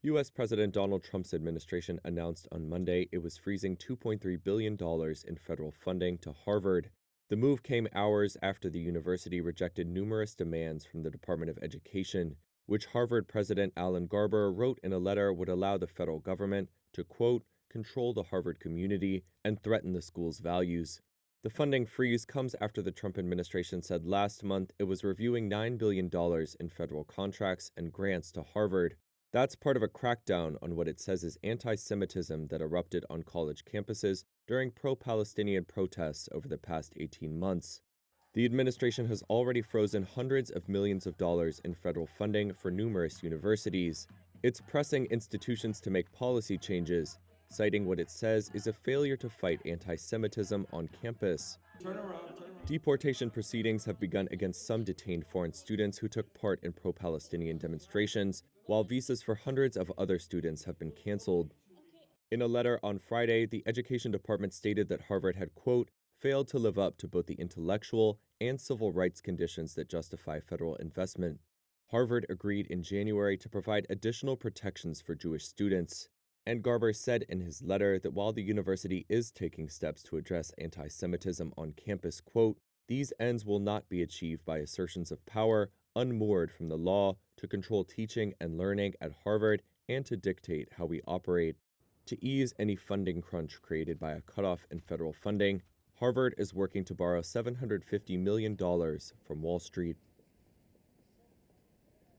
U.S. President Donald Trump's administration announced on Monday it was freezing $2.3 billion in federal funding to Harvard. The move came hours after the university rejected numerous demands from the Department of Education, which Harvard President Alan Garber wrote in a letter would allow the federal government to, quote, control the Harvard community and threaten the school's values. The funding freeze comes after the Trump administration said last month it was reviewing $9 billion in federal contracts and grants to Harvard. That's part of a crackdown on what it says is anti-Semitism that erupted on college campuses during pro-Palestinian protests over the past 18 months. The administration has already frozen hundreds of millions of dollars in federal funding for numerous universities. It's pressing institutions to make policy changes, citing what it says is a failure to fight anti-Semitism on campus. Deportation proceedings have begun against some detained foreign students who took part in pro-Palestinian demonstrations, while visas for hundreds of other students have been canceled. In a letter on Friday, the Education Department stated that Harvard had, quote, failed to live up to both the intellectual and civil rights conditions that justify federal investment. Harvard agreed in January to provide additional protections for Jewish students. And Garber said in his letter that while the university is taking steps to address anti-Semitism on campus, quote, these ends will not be achieved by assertions of power unmoored from the law to control teaching and learning at Harvard and to dictate how we operate. To ease any funding crunch created by a cutoff in federal funding, Harvard is working to borrow $750 million from Wall Street.